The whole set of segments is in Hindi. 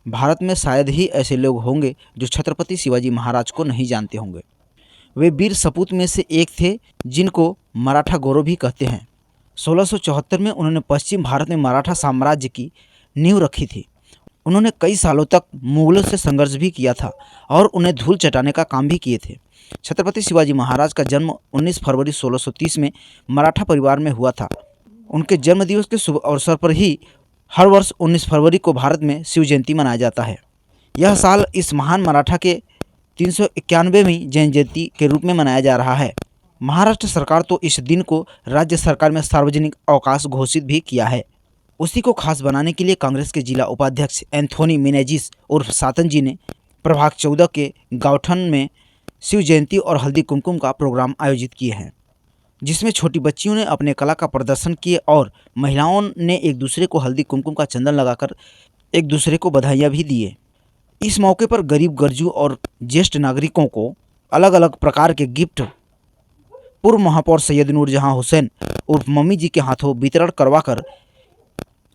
भारत में शायद ही ऐसे लोग होंगे जो छत्रपति शिवाजी महाराज को नहीं जानते होंगे। वे वीर सपूत में से एक थे जिनको मराठा गौरव भी कहते हैं। 1674 में उन्होंने पश्चिम भारत में मराठा साम्राज्य की नींव रखी थी। उन्होंने कई सालों तक मुगलों से संघर्ष भी किया था और उन्हें धूल चटाने का काम भी किए थे। छत्रपति शिवाजी महाराज का जन्म 19 फरवरी 1630 में मराठा परिवार में हुआ था। उनके जन्मदिवस के शुभ अवसर पर ही हर वर्ष 19 फरवरी को भारत में शिव जयंती मनाया जाता है। यह साल इस महान मराठा के 391वीं जैन जयंती के रूप में मनाया जा रहा है। महाराष्ट्र सरकार तो इस दिन को राज्य सरकार में सार्वजनिक अवकाश घोषित भी किया है। उसी को खास बनाने के लिए कांग्रेस के जिला उपाध्यक्ष एंथोनी मेनेजिस उर्फ सातन जी ने प्रभाग 14 के गावठन में शिव जयंती और हल्दी कुमकुम का प्रोग्राम आयोजित किए हैं, जिसमें छोटी बच्चियों ने अपने कला का प्रदर्शन किए और महिलाओं ने एक दूसरे को हल्दी कुमकुम का चंदन लगाकर एक दूसरे को बधाइयाँ भी दिए। इस मौके पर गरीब गरजू और ज्येष्ठ नागरिकों को अलग अलग प्रकार के गिफ्ट पूर्व महापौर सैयद नूरजहां हुसैन उर्फ मम्मी जी के हाथों वितरण करवाकर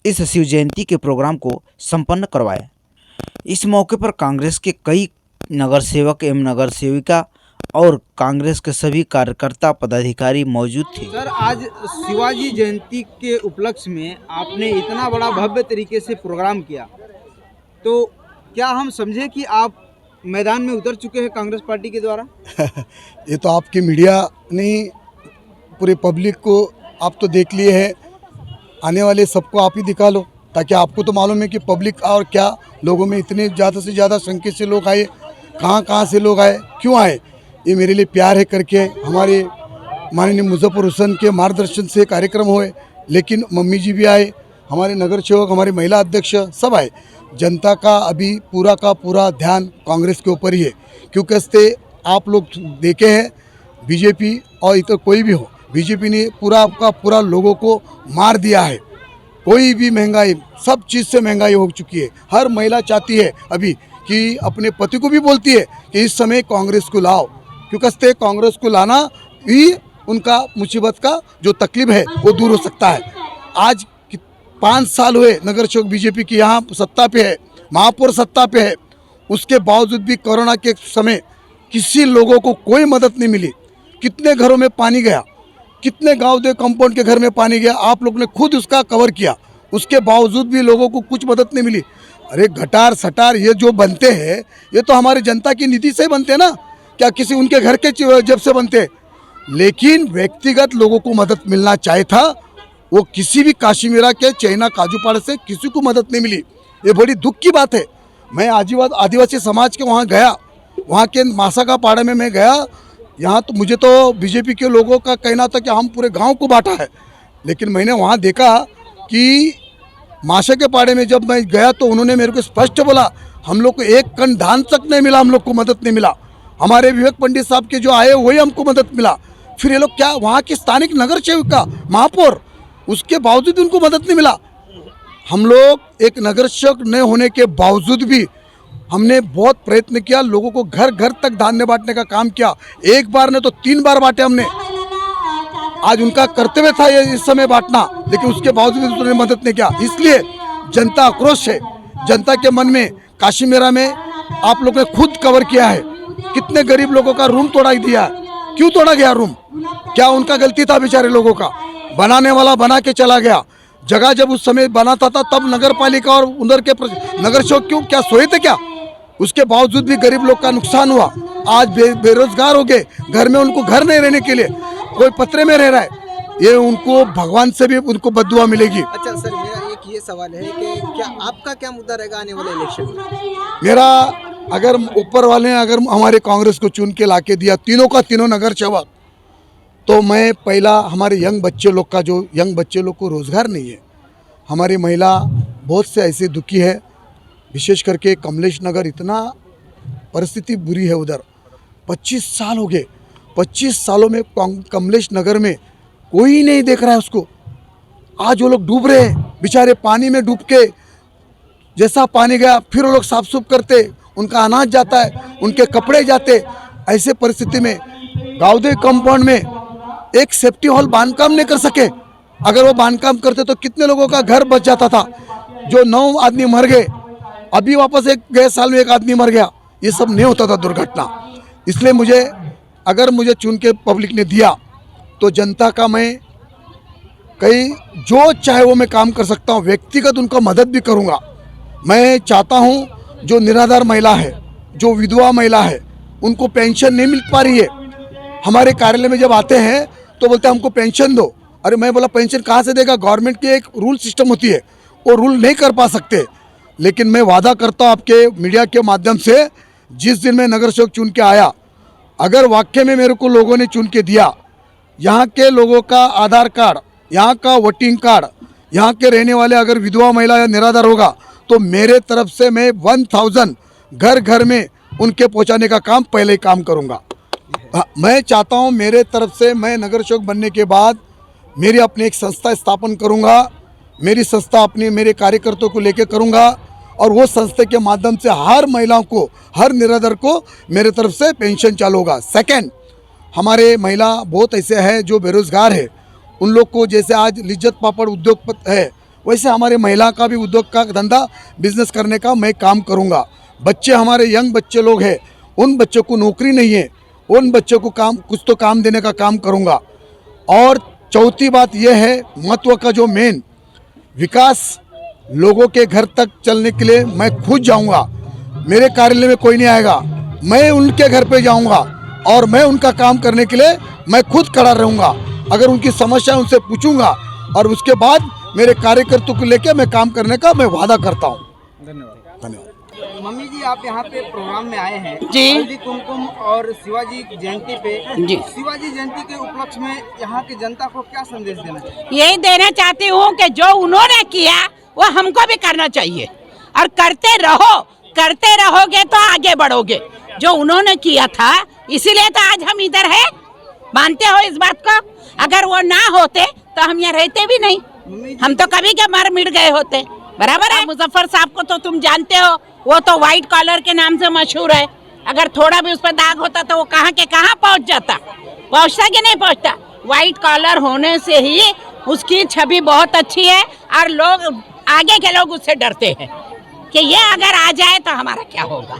इस शिव जयंती के प्रोग्राम को संपन्न करवाए। इस मौके पर कांग्रेस के कई नगर सेवक एवं नगर सेविका और कांग्रेस के सभी कार्यकर्ता पदाधिकारी मौजूद थे। सर, आज शिवाजी जयंती के उपलक्ष्य में आपने इतना बड़ा भव्य तरीके से प्रोग्राम किया, तो क्या हम समझे कि आप मैदान में उतर चुके हैं कांग्रेस पार्टी के द्वारा? ये तो आपकी मीडिया ने पूरे पब्लिक को आप तो देख लिए हैं, आने वाले सबको आप ही दिखा लो, ताकि आपको तो मालूम है कि पब्लिक और क्या लोगों में इतने ज़्यादा से ज़्यादा संख्या से लोग आए, कहाँ से लोग आए, क्यों आए। ये मेरे लिए प्यार है करके हमारे माननीय मुजफ्फर हुसैन के मार्गदर्शन से कार्यक्रम हुए, लेकिन मम्मी जी भी आए, हमारे नगर सेवक, हमारे महिला अध्यक्ष सब आए। जनता का अभी पूरा का पूरा ध्यान कांग्रेस के ऊपर ही है, क्योंकि इससे आप लोग देखे हैं बीजेपी और इधर कोई भी हो, बीजेपी ने पूरा का पूरा लोगों को मार दिया है। कोई भी महंगाई, सब चीज़ से महंगाई हो चुकी है। हर महिला चाहती है अभी कि अपने पति को भी बोलती है कि इस समय कांग्रेस को लाओ, क्योंकि इससे कांग्रेस को लाना ही उनका मुसीबत का जो तकलीफ है वो दूर हो सकता है। आज 5 साल हुए नगर सेवक बीजेपी की यहाँ सत्ता पे है, महापौर सत्ता पे है, उसके बावजूद भी कोरोना के समय किसी लोगों को कोई मदद नहीं मिली। कितने घरों में पानी गया, कितने गांव दे कंपाउंड के घर में पानी गया, आप लोग ने खुद उसका कवर किया, उसके बावजूद भी लोगों को कुछ मदद नहीं मिली। अरे गटार सटार ये जो बनते हैं ये तो हमारी जनता की निधि से बनते ना, क्या किसी उनके घर के जेब से बनते? लेकिन व्यक्तिगत लोगों को मदद मिलना चाहिए था, वो किसी भी काशीमीरा के चाइना काजूपाड़ा से किसी को मदद नहीं मिली। ये बड़ी दुख की बात है। मैं आदिवासी समाज के वहाँ गया, वहाँ के मासा का पाड़ा में मैं गया, यहाँ तो मुझे तो बीजेपी के लोगों का कहना था कि हम पूरे गांव को बांटा है, लेकिन मैंने वहाँ देखा कि माशा के पाड़े में जब मैं गया तो उन्होंने मेरे को स्पष्ट बोला, हम लोग को एक कण धान तक नहीं मिला, हम लोग को मदद नहीं मिला। हमारे विवेक पंडित साहब के जो आए वही हमको मदद मिला। फिर ये लोग क्या, वहाँ की स्थानिक नगर सेविका महापौर, उसके बावजूद उनको मदद नहीं मिला। हम लोग एक नगर सेवक न होने के बावजूद भी हमने बहुत प्रयत्न किया, लोगों को घर घर तक धान्य बांटने का काम किया। एक बार ने तो 3 बार बांटे हमने। आज उनका कर्तव्य था ये इस समय बांटना, लेकिन उसके बावजूद उन्होंने मदद नहीं किया। इसलिए जनता आक्रोश है, जनता के मन में। काशीमेरा में आप लोगों ने खुद कवर किया है, कितने गरीब लोगों का रूम तोड़ा दिया, क्यों तोड़ा गया रूम? क्या उनका गलती था? बेचारे लोगों का बनाने वाला बना के चला गया। जगह जब उस समय बनाता था तब नगर पालिका और उधर के नगर सेवक क्यों क्या सोए थे क्या? उसके बावजूद भी गरीब लोग का नुकसान हुआ। आज बेरोजगार हो गए, घर में उनको घर नहीं रहने के लिए, कोई पत्रे में रह रहा है। ये उनको भगवान से भी उनको बद्दुआ मिलेगी। अच्छा सर, मेरा एक ये सवाल है कि क्या आपका क्या मुद्दा रहेगा आने वाले इलेक्शन में? मेरा, अगर ऊपर वाले ने अगर हमारे कांग्रेस को चुन के लाके दिया तीनों का तीनों नगर सेवक, तो मैं पहला हमारे यंग बच्चे लोग का, जो यंग बच्चे लोग को रोज़गार नहीं है, हमारी महिला बहुत से ऐसे दुखी है, विशेष करके कमलेश नगर इतना परिस्थिति बुरी है उधर। 25 साल हो गए, 25 सालों में कमलेश नगर में कोई नहीं देख रहा है उसको। आज वो लोग डूब रहे हैं बेचारे, पानी में डूब के, जैसा पानी गया फिर वो लोग साफ सुफ करते, उनका अनाज जाता है, उनके कपड़े जाते। ऐसे परिस्थिति में गावदे कंपाउंड में एक सेफ्टी हॉल बांधकाम नहीं कर सके। अगर वो बांधकाम करते तो कितने लोगों का घर बच जाता था। जो 9 आदमी मर गए अभी वापस एक गए साल में एक आदमी मर गया, ये सब नहीं होता था दुर्घटना। इसलिए मुझे, अगर मुझे चुन के पब्लिक ने दिया तो जनता का मैं कहीं जो चाहे वो मैं काम कर सकता हूँ, व्यक्तिगत उनका मदद भी करूँगा। मैं चाहता हूँ जो निराधार महिला है, जो विधवा महिला है, उनको पेंशन नहीं मिल पा रही है, हमारे कार्यालय में जब आते हैं तो बोलते हैं हमको पेंशन दो। अरे मैं बोला पेंशन कहाँ से देगा, गवर्नमेंट की एक रूल सिस्टम होती है, वो रूल नहीं कर पा सकते। लेकिन मैं वादा करता हूँ आपके मीडिया के माध्यम से, जिस दिन मैं नगर सेवक चुन के आया, अगर वाकई में मेरे को लोगों ने चुन के दिया, यहाँ के लोगों का आधार कार्ड, यहाँ का वोटिंग कार्ड, यहाँ के रहने वाले अगर विधवा महिला या निराधार होगा तो मेरे तरफ से मैं 1000 घर घर में उनके पहुँचाने का काम पहले ही काम करूँगा। मैं चाहता हूँ मेरे तरफ से, मैं नगर सेवक बनने के बाद मेरी अपनी एक संस्था स्थापन करूँगा। मेरी संस्था अपनी मेरे कार्यकर्ताओं को लेकर करूँगा और वो संस्था के माध्यम से हर महिलाओं को, हर निराधार को मेरे तरफ से पेंशन चालू होगा। सेकंड, हमारे महिला बहुत ऐसे हैं जो बेरोजगार है, उन लोग को जैसे आज लिज्जत पापड़ उद्योग है, वैसे हमारे महिला का भी उद्योग का धंधा बिजनेस करने का मैं काम करूँगा। बच्चे हमारे यंग बच्चे लोग हैं, उन बच्चों को नौकरी नहीं है, उन बच्चों को काम, कुछ तो काम देने का काम करूँगा। और चौथी बात यह है, महत्व का जो मेन विकास, लोगों के घर तक चलने के लिए मैं खुद जाऊंगा। मेरे कार्यालय में कोई नहीं आएगा, मैं उनके घर पे जाऊंगा और मैं उनका काम करने के लिए मैं खुद खड़ा रहूंगा। अगर उनकी समस्या उनसे पूछूंगा और उसके बाद मेरे कार्यकर्ताओं को लेकर मैं काम करने का मैं वादा करता हूँ। धन्यवाद। धन्यवाद। मम्मी जी, आप यहाँ पे प्रोग्राम में आए हैं जी। हल्दी कुमकुम और शिवाजी जयंती पे। जी। शिवाजी जयंती के उपलक्ष्य में यहाँ की जनता को क्या संदेश देना चाहिए? यही देना चाहती हूँ कि जो उन्होंने किया वो हमको भी करना चाहिए और करते रहोगे तो आगे बढ़ोगे। जो उन्होंने किया था इसीलिए तो आज हम इधर है। मानते हो इस बात को? अगर वो ना होते तो हम यहाँ रहते भी नहीं, हम तो कभी के मर मिट गए होते। बराबर है। मुजफ्फर साहब को तो तुम जानते हो, वो तो व्हाइट कॉलर के नाम से मशहूर है। अगर थोड़ा भी उस पर दाग होता तो वो कहाँ के कहाँ पहुँच जाता, पहुँचता कि नहीं पहुँचता। व्हाइट कॉलर होने से ही उसकी छवि बहुत अच्छी है और लोग, आगे के लोग उससे डरते हैं कि ये अगर आ जाए तो हमारा क्या होगा।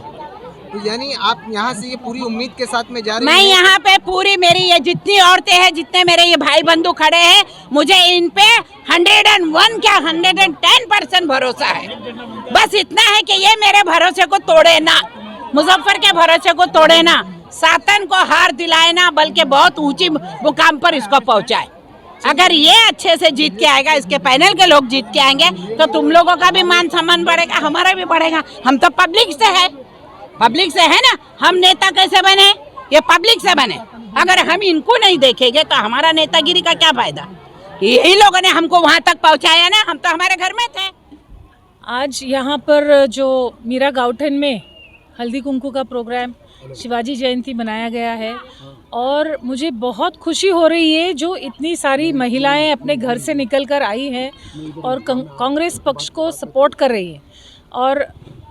तो यानी आप यहाँ से ये पूरी उम्मीद के साथ में जा रही मैं हैं? यहाँ पे पूरी, मेरी ये जितनी औरतें हैं, जितने मेरे ये भाई बंधु खड़े हैं, मुझे इन पे 101 क्या 110% भरोसा है। बस इतना है कि ये मेरे भरोसे को तोड़े ना, मुजफ्फर के भरोसे को तोड़े ना, सातन को हार दिलाए ना, बल्कि बहुत ऊंची मुकाम पर इसको पहुँचाए। अगर ये अच्छे से जीत के आएगा, इसके पैनल के लोग जीत के आएंगे तो तुम लोगों का भी मान सम्मान बढ़ेगा, हमारा भी बढ़ेगा। हम तो पब्लिक से है, पब्लिक से है ना। हम नेता कैसे बने? ये पब्लिक से बने। अगर हम इनको नहीं देखेंगे तो हमारा नेतागिरी का क्या फायदा? यही लोगों ने हमको वहाँ तक पहुँचाया ना, हम तो हमारे घर में थे। आज यहाँ पर जो मीरा गाउठन में हल्दी कुमकुम का प्रोग्राम शिवाजी जयंती मनाया गया है और मुझे बहुत खुशी हो रही है जो इतनी सारी महिलाएं अपने घर से निकल कर आई हैं और कांग्रेस पक्ष को सपोर्ट कर रही हैं। और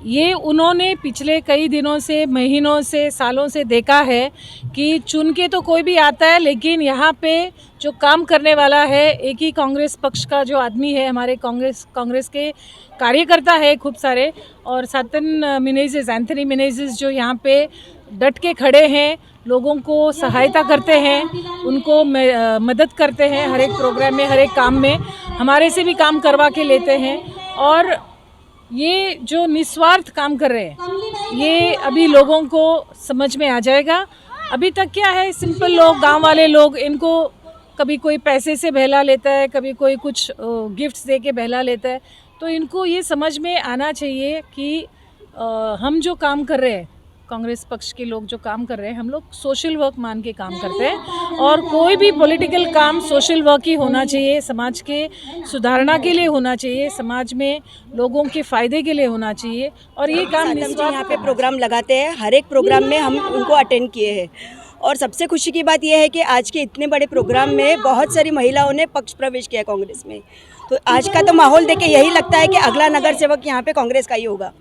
ये उन्होंने पिछले कई दिनों से, महीनों से, सालों से देखा है कि चुन के तो कोई भी आता है, लेकिन यहाँ पे जो काम करने वाला है एक ही कांग्रेस पक्ष का जो आदमी है, हमारे कांग्रेस के कार्यकर्ता है खूब सारे, और सातन मिनेजिस, एंथनी मिनेजिस जो यहाँ पे डट के खड़े हैं, लोगों को सहायता करते हैं, उनको मदद करते हैं, हर एक प्रोग्राम में, हर एक काम में हमारे से भी काम करवा के लेते हैं। और ये जो निस्वार्थ काम कर रहे हैं ये अभी लोगों को समझ में आ जाएगा। अभी तक क्या है, सिंपल लोग, गांव वाले लोग, इनको कभी कोई पैसे से बहला लेता है, कभी कोई कुछ गिफ्ट्स दे के बहला लेता है। तो इनको ये समझ में आना चाहिए कि हम जो काम कर रहे हैं, कांग्रेस पक्ष के लोग जो काम कर रहे हैं, हम लोग सोशल वर्क मान के काम करते हैं और कोई भी पॉलिटिकल काम सोशल वर्क ही होना चाहिए, समाज के सुधारना के लिए होना चाहिए, समाज में लोगों के फ़ायदे के लिए होना चाहिए। और ये काम यहाँ पे प्रोग्राम लगाते हैं, हर एक प्रोग्राम में हम उनको अटेंड किए हैं। और सबसे खुशी की बात यह है कि आज के इतने बड़े प्रोग्राम में बहुत सारी महिलाओं ने पक्ष प्रवेश किया कांग्रेस में। तो आज का तो माहौल देख के यही लगता है कि अगला नगर सेवक यहाँ पे कांग्रेस का ही होगा।